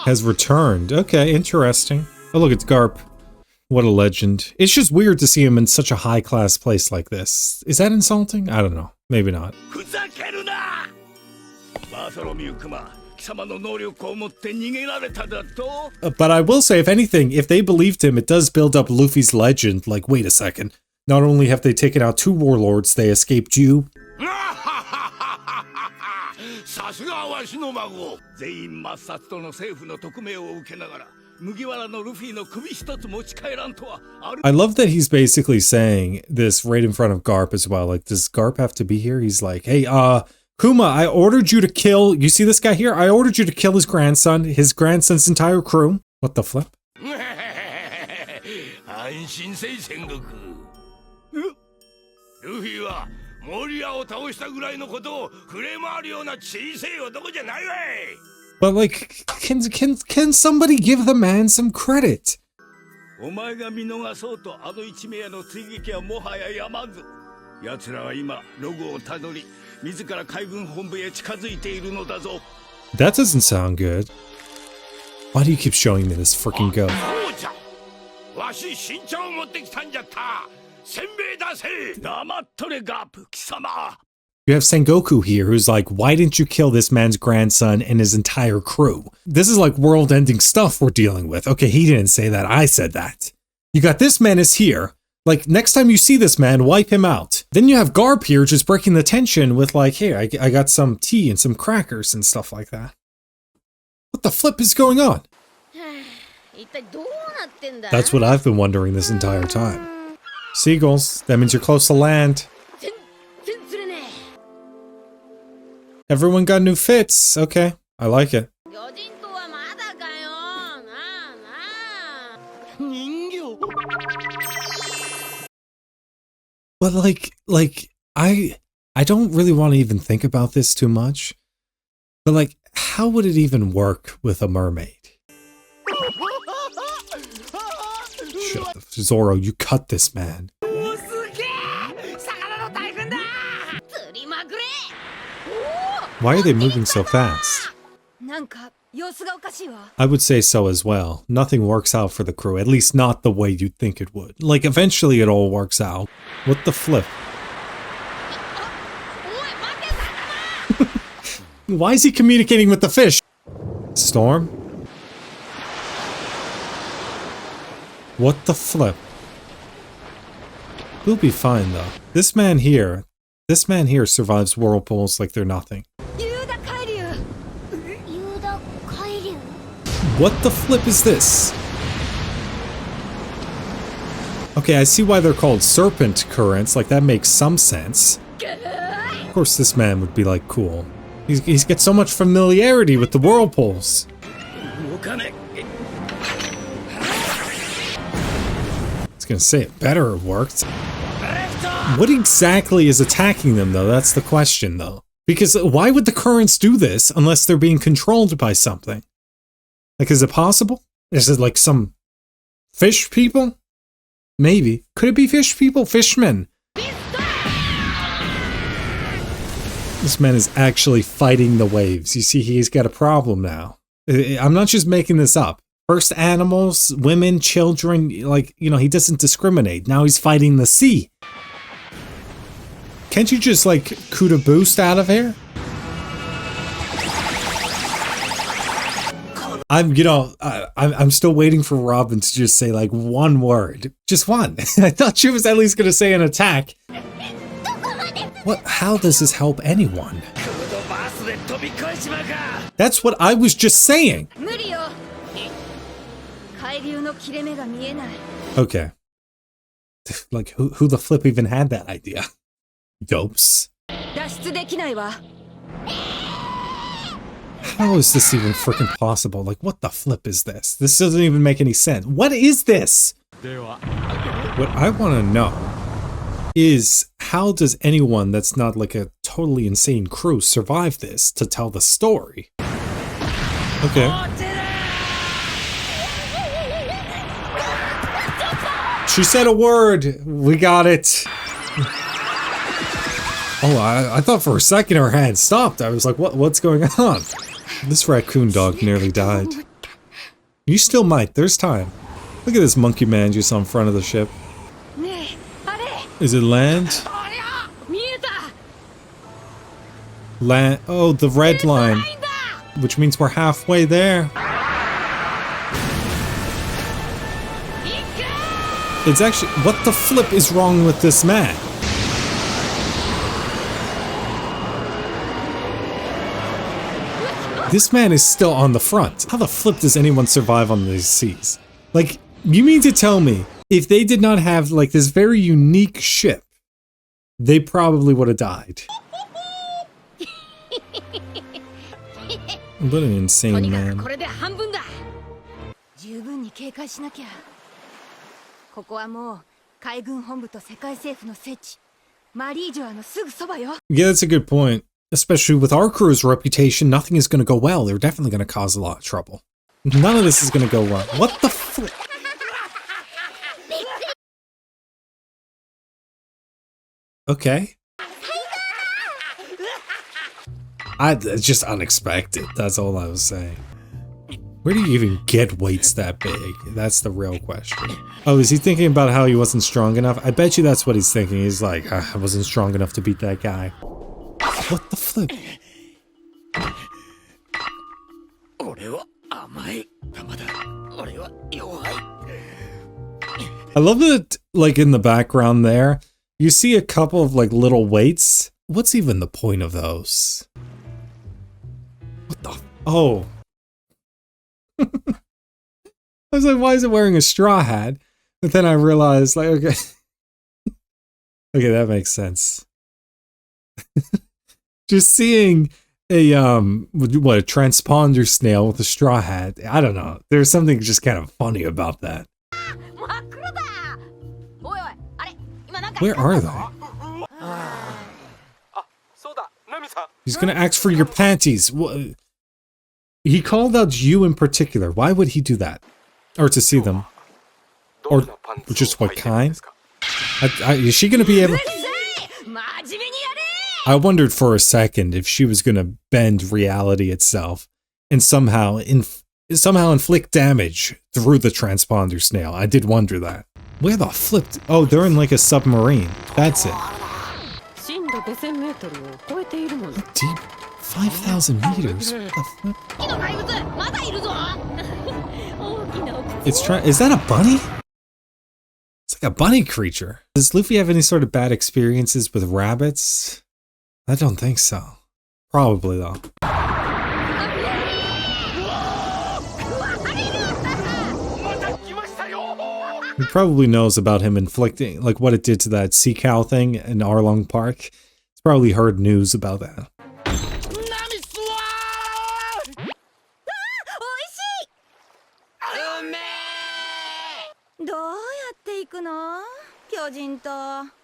Has returned. Okay, interesting. Oh look, it's Garp. What a legend. It's just weird to see him in such a high-class place like this. Is that insulting? I don't know. Maybe not. But I will say, if anything, if they believed him, it does build up Luffy's legend. Like, wait a second. Not only have they taken out 2 warlords, they escaped you. I love that he's basically saying this right in front of Garp as well. Like, does Garp have to be here? He's like, hey, Kuma, I ordered you to kill, you see this guy here? I ordered you to kill his grandson's entire crew. What the flip? But like, can somebody give the man some credit? That doesn't sound good. Why do you keep showing me this freaking goat? You have Sengoku here who's like, why didn't you kill this man's grandson and his entire crew? This is like world-ending stuff we're dealing with. Okay, he didn't say that, I said that. You got this man is here. Like, next time you see this man, wipe him out. Then you have Garp here just breaking the tension with like, hey, I got some tea and some crackers and stuff like that. What the flip is going on? That's what I've been wondering this entire time. Seagulls, that means you're close to land. Everyone got new fits. Okay, I like it. But like I don't really want to even think about this too much. But like, how would it even work with a mermaid? Shut the Zoro, you cut this man. Why are they moving so fast? I would say so as well. Nothing works out for the crew, at least not the way you'd think it would. Like, eventually it all works out. What the flip? Why is he communicating with the fish? Storm? What the flip? We'll be fine though. This man here survives whirlpools like they're nothing. What the flip is this? Okay, I see why they're called serpent currents, like that makes some sense. Of course this man would be like, cool. He's got so much familiarity with the whirlpools. I was gonna say it better worked. What exactly is attacking them though? That's the question though. Because why would the currents do this unless they're being controlled by something? Like, is it possible? Is it like some fish people? Maybe. Could it be fish people? Fishmen? This man is actually fighting the waves. You see, he's got a problem now. I'm not just making this up. First animals, women, children, like, you know, he doesn't discriminate. Now he's fighting the sea. Can't you just, like, CUDA boost out of here? I'm still waiting for Robin to just say like one word. Just one. I thought she was at least gonna say an attack. What? How does this help anyone? That's what I was just saying. Okay. Like, who the flip even had that idea? Dopes. How is this even freaking possible? Like, what the flip is this? This doesn't even make any sense. What is this? What I want to know is, how does anyone that's not like a totally insane crew survive this to tell the story? Okay. She said a word. We got it. Oh, I thought for a second her hand stopped. I was like, what's going on? This raccoon dog nearly died. You still might, there's time. Look at this monkey man just on front of the ship. Is it land? Land. Oh, the red line. Which means we're halfway there. It's actually. What the flip is wrong with this man? This man is still on the front. How the flip does anyone survive on these seas? Like, you mean to tell me if they did not have like this very unique ship, they probably would have died. What an insane man. Yeah, that's a good point. Especially with our crew's reputation, nothing is going to go well. They're definitely going to cause a lot of trouble. None of this is going to go well. What the flip? Okay. It's just unexpected. That's all I was saying. Where do you even get weights that big? That's the real question. Oh, is he thinking about how he wasn't strong enough? I bet you that's what he's thinking. He's like, I wasn't strong enough to beat that guy. What the flip? I love that, like, in the background there, you see a couple of, like, little weights. What's even the point of those? What the? Oh. I was like, why is it wearing a straw hat? But then I realized, like, okay. Okay, that makes sense. Just seeing a, what, a transponder snail with a straw hat. I don't know. There's something just kind of funny about that. Where are they? He's gonna ask for your panties. He called out you in particular. Why would he do that? Or to see them? Or just what kind? Is she gonna be able... I wondered for a second if she was gonna bend reality itself and somehow inflict damage through the transponder snail. I did wonder that. Where the flip? Oh, they're in like a submarine. That's it. What deep? 5,000 meters. What the flip? It's trying. Is that a bunny? It's like a bunny creature. Does Luffy have any sort of bad experiences with rabbits? I don't think so. Probably though. He probably knows about him inflicting, like what it did to that sea cow thing in Arlong Park. He's probably heard news about that.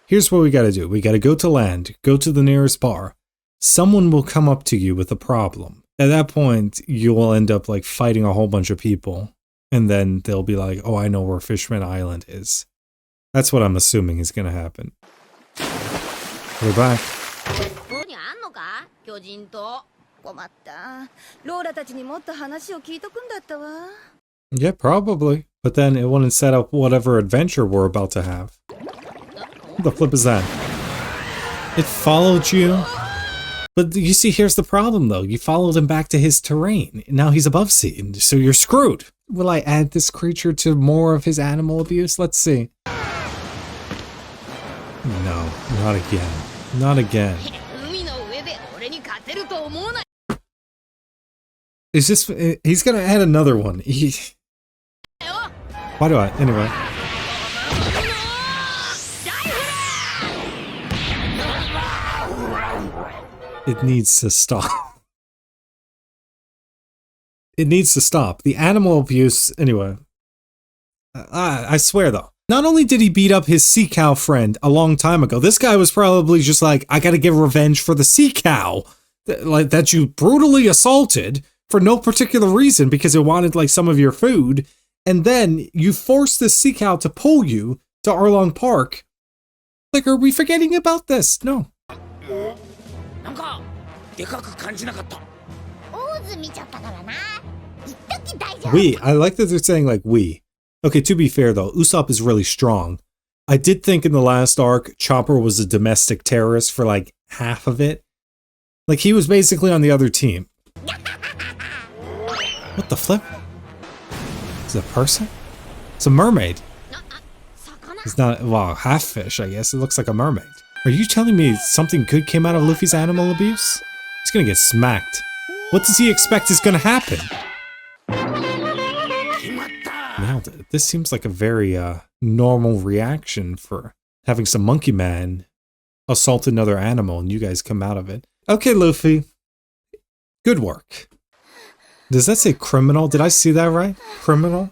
Here's what we gotta do. We gotta go to land, go to the nearest bar. Someone will come up to you with a problem. At that point, you will end up like fighting a whole bunch of people. And then they'll be like, oh, I know where Fishman Island is. That's what I'm assuming is gonna happen. We're back. Yeah, probably. But then it wouldn't set up whatever adventure we're about to have. What the flip is that? It followed you? But you see, here's the problem though. You followed him back to his terrain. Now he's above sea, so you're screwed. Will I add this creature to more of his animal abuse? Let's see. No, not again. Not again. Is this... He's gonna add another one. Why do I? Anyway. It needs to stop. It needs to stop. The animal abuse... Anyway. I swear though. Not only did he beat up his sea cow friend a long time ago, this guy was probably just like, I gotta get revenge for the sea cow like that you brutally assaulted for no particular reason because it wanted like some of your food. And then you force this sea cow to pull you to Arlong Park. Like, are we forgetting about this? No. We. I like that they're saying like we. Okay, to be fair though, Usopp is really strong. I did think in the last arc, Chopper was a domestic terrorist for like half of it. Like he was basically on the other team. What the flip? Is it a person? It's a mermaid. It's not, well, half fish, I guess. It looks like a mermaid. Are you telling me something good came out of Luffy's animal abuse? He's gonna get smacked. What does he expect is gonna happen? Nailed it. This seems like a very normal reaction for having some monkey man assault another animal and you guys come out of it. Okay, Luffy. Good work. Does that say criminal? Did I see that right? Criminal?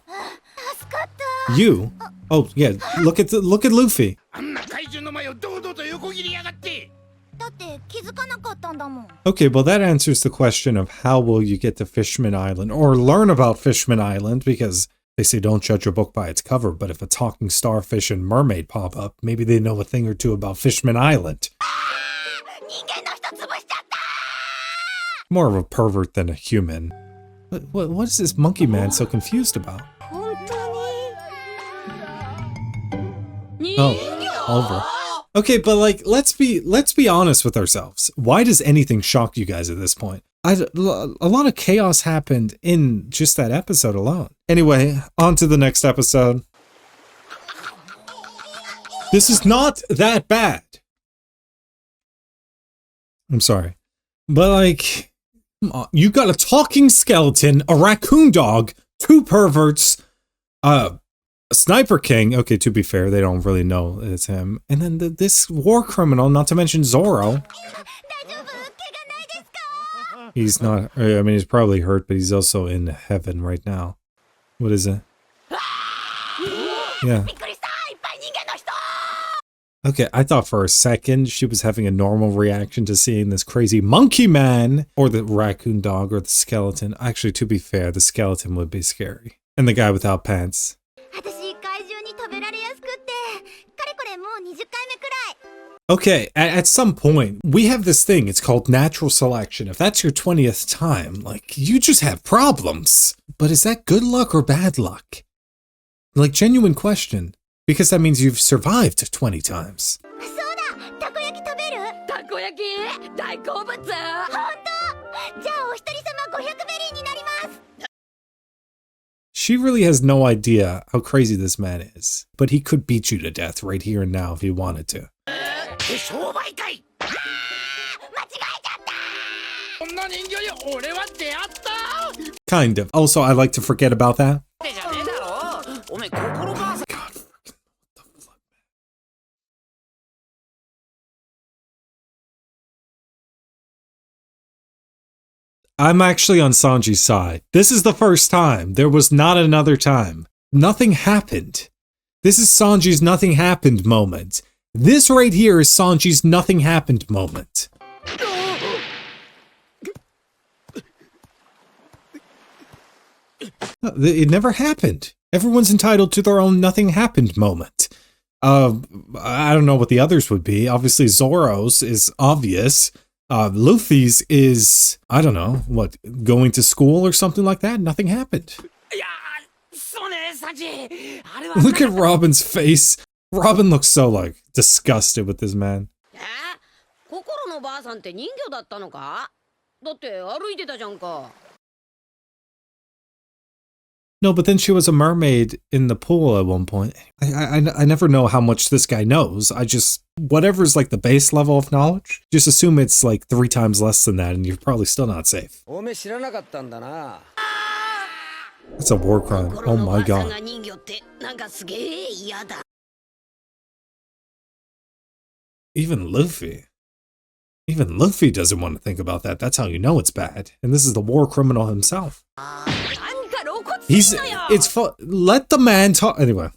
You? Oh yeah, look at Luffy. Okay, well that answers the question of how will you get to Fishman Island or learn about Fishman Island, because they say don't judge a book by its cover, but if a talking starfish and mermaid pop up, maybe they know a thing or two about Fishman Island. More of a pervert than a human. What is this monkey man so confused about? Oh, Oliver. Okay, but like, let's be honest with ourselves. Why does anything shock you guys at this point? A lot of chaos happened in just that episode alone. Anyway, on to the next episode. This is not that bad. I'm sorry. But like, you got a talking skeleton, a raccoon dog, 2 perverts, a Sniper King. Okay, to be fair, they don't really know it's him. And then this war criminal, not to mention Zoro. He's not, I mean, he's probably hurt, but he's also in heaven right now. What is it? Yeah. Okay, I thought for a second she was having a normal reaction to seeing this crazy monkey man, or the raccoon dog, or the skeleton. Actually, to be fair, the skeleton would be scary. And the guy without pants. Okay, at some point, we have this thing, it's called natural selection. If that's your 20th time, like, you just have problems. But is that good luck or bad luck? Like, genuine question. Because that means you've survived 20 times. She really has no idea how crazy this man is. But he could beat you to death right here and now if he wanted to. Kind of. Also, I like to forget about that. God, I'm actually on Sanji's side. This is the first time. There was not another time. Nothing happened. This is Sanji's nothing happened moment. This right here is Sanji's nothing happened moment. It never happened. Everyone's entitled to their own nothing happened moment. I don't know what the others would be. Obviously Zoro's is obvious. Luffy's is, I don't know, what, going to school or something like that? Nothing happened. Look at Robin's face. Robin looks so, like, disgusted with this man. No, but then she was a mermaid in the pool at one point. I never know how much this guy knows. I just, whatever's like the base level of knowledge, just assume it's like 3 times less than that and you're probably still not safe. That's a war crime. Oh my god. Even Luffy doesn't want to think about that. That's how you know it's bad. And this is the war criminal himself. Let the man talk. Anyway.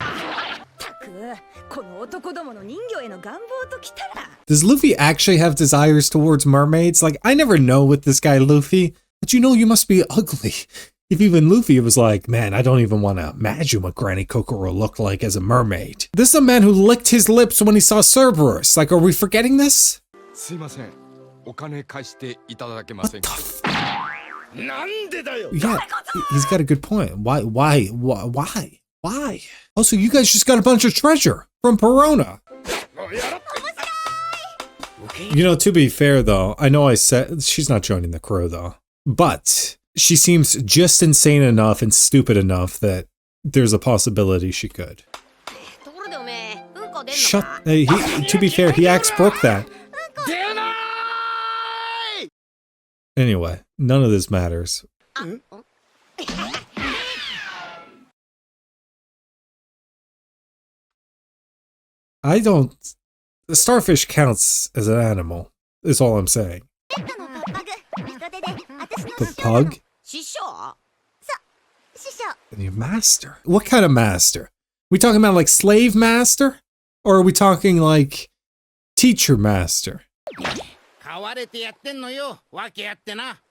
Does Luffy actually have desires towards mermaids? Like, I never know with this guy Luffy, but you know you must be ugly. If even Luffy was like, man, I don't even want to imagine what Granny Kokoro looked like as a mermaid. This is a man who licked his lips when he saw Cerberus. Like, are we forgetting this? What the f- Yeah, he's got a good point. Why? Also, you guys just got a bunch of treasure from Perona. You know, to be fair though, I know I said she's not joining the crew though, but she seems just insane enough and stupid enough that there's a possibility she could. To be fair, he acts broke that. Anyway, none of this matters. The starfish counts as an animal, is all I'm saying. The pug? And your master? What kind of master? We talking about like slave master? Or are we talking like teacher master?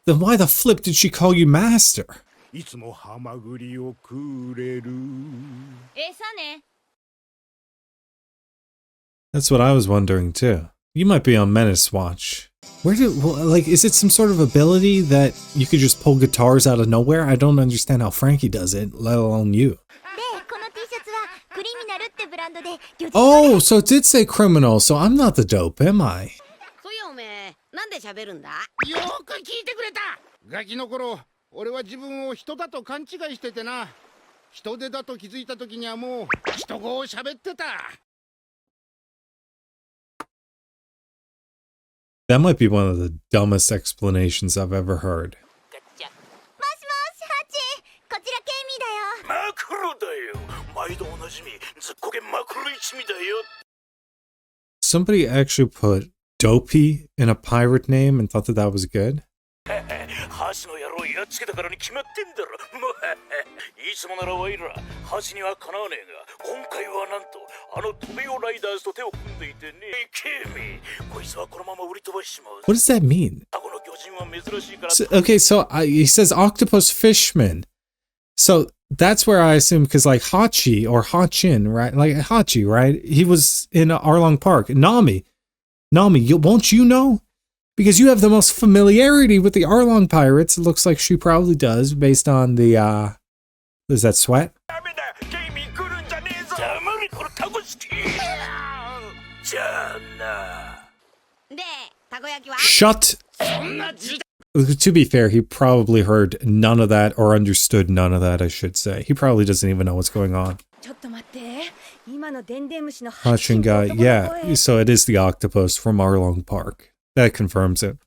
Then why the flip did she call you master? That's what I was wondering too. You might be on Menace Watch. Is it some sort of ability that you could just pull guitars out of nowhere? I don't understand how Frankie does it, let alone you. Oh, so it did say criminal, so I'm not the dope, am I? That might be one of the dumbest explanations I've ever heard. Somebody actually put Dopey in a pirate name and thought that that was good? What does that mean? He says octopus fishman. So that's where I assume, because like Hachi or Hachin, right? Like Hachi, right? He was in Arlong Park. Nami, won't you know? Because you have the most familiarity with the Arlong pirates. It looks like she probably does, based on the, is that sweat? Shut! To be fair, he probably heard none of that, or understood none of that, I should say. He probably doesn't even know what's going on. Hachin guy, yeah, so it is the octopus from Arlong Park. That confirms it.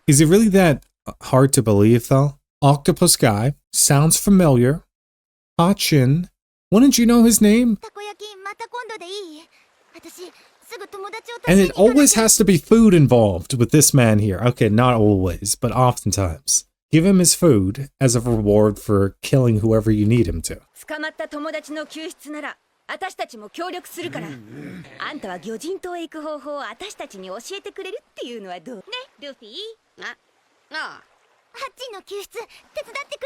Is it really that hard to believe, though? Octopus guy, sounds familiar. Hachin, wouldn't you know his name? And it always has to be food involved with this man here. Okay, not always, but oftentimes. Give him his food as a reward for killing whoever you need him to.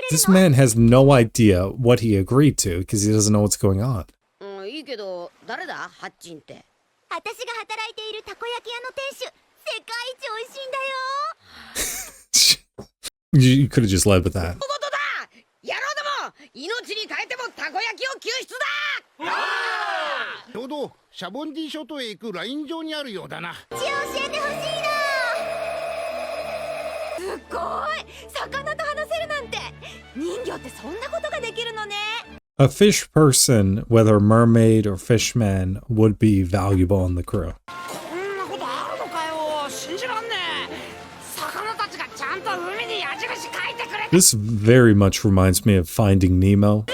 This man has no idea what he agreed to because he doesn't know what's going on. You could have just led with that. A fish person, whether mermaid or fishman, would be valuable in the crew. This very much reminds me of Finding Nemo.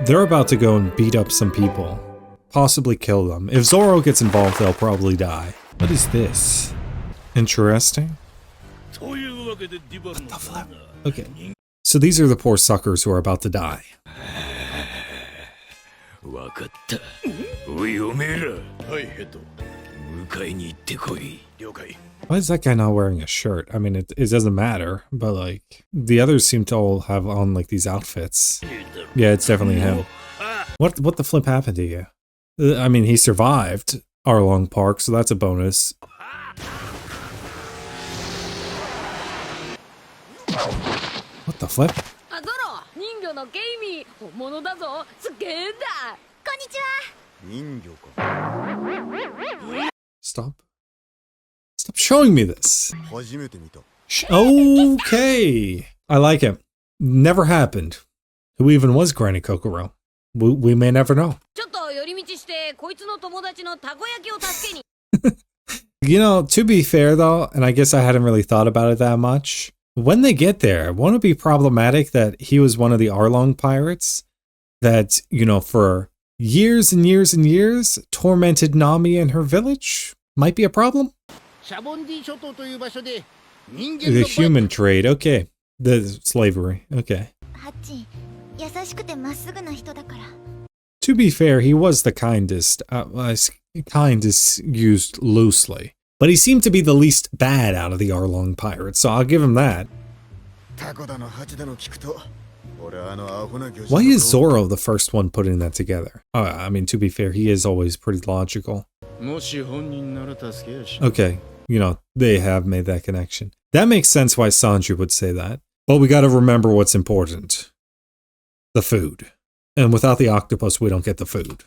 They're about to go and beat up some people. Possibly kill them. If Zoro gets involved, they'll probably die. What is this? Interesting. What the flip? Okay. So these are the poor suckers who are about to die. Why is that guy not wearing a shirt? I mean, it doesn't matter, but like, the others seem to all have on like these outfits. Yeah, it's definitely him. What the flip happened to you? I mean, he survived Arlong Park, so that's a bonus. What the flip? Stop. Stop showing me this. Okay. I like it. Never happened. Who even was Granny Kokoro? We may never know. You know, to be fair though, and I guess I hadn't really thought about it that much, when they get there, won't it be problematic that he was one of the Arlong pirates that, you know, for years and years and years tormented Nami and her village? Might be a problem? The human trade, okay. The slavery, okay. To be fair, he was the kindest. Kind is used loosely. But he seemed to be the least bad out of the Arlong pirates, so I'll give him that. Why is Zoro the first one putting that together? I mean, to be fair, he is always pretty logical. Okay, you know, they have made that connection. That makes sense why Sanji would say that. But we gotta remember what's important. The food. And without the octopus, we don't get the food.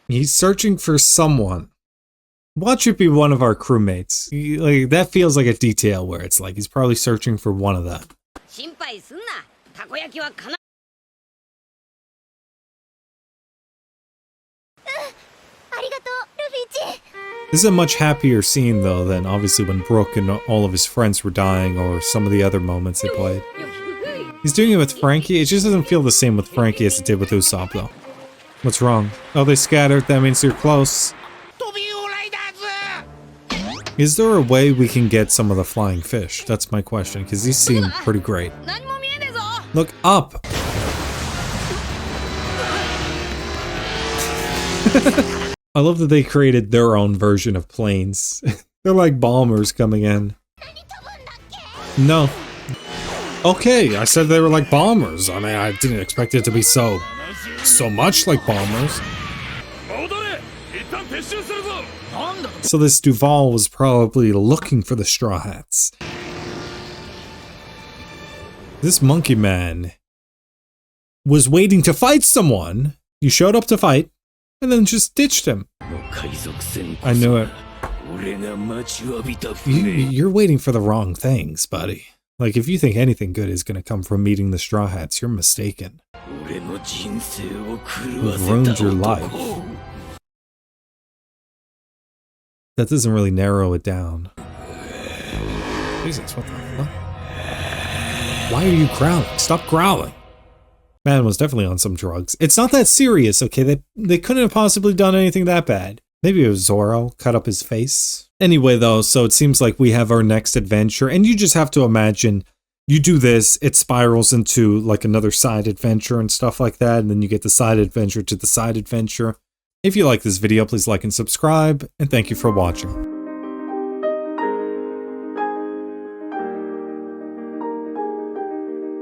He's searching for someone. Watch it be one of our crewmates. Like, that feels like a detail where it's like he's probably searching for one of them. This is a much happier scene though than obviously when Brook and all of his friends were dying or some of the other moments they played. He's doing it with Frankie. It just doesn't feel the same with Frankie as it did with Usopp though. What's wrong? Oh, they scattered. That means you're close. Is there a way we can get some of the flying fish? That's my question, because these seem pretty great. Look up! I love that they created their own version of planes. They're like bombers coming in. No. Okay, I said they were like bombers. I mean, I didn't expect it to be so much like bombers. So this Duval was probably looking for the Straw Hats. This monkey man was waiting to fight someone. You showed up to fight, and then just ditched him. I knew it. You're waiting for the wrong things, buddy. Like, if you think anything good is going to come from meeting the Straw Hats, you're mistaken. You've ruined your life. That doesn't really narrow it down. Jesus, what the fuck? Why are you growling? Stop growling. Man was definitely on some drugs. It's not that serious, okay? They couldn't have possibly done anything that bad. Maybe it was Zoro, cut up his face. Anyway though, so it seems like we have our next adventure, and you just have to imagine, you do this, it spirals into like another side adventure and stuff like that, and then you get the side adventure to the side adventure. If you like this video, please like and subscribe, and thank you for watching.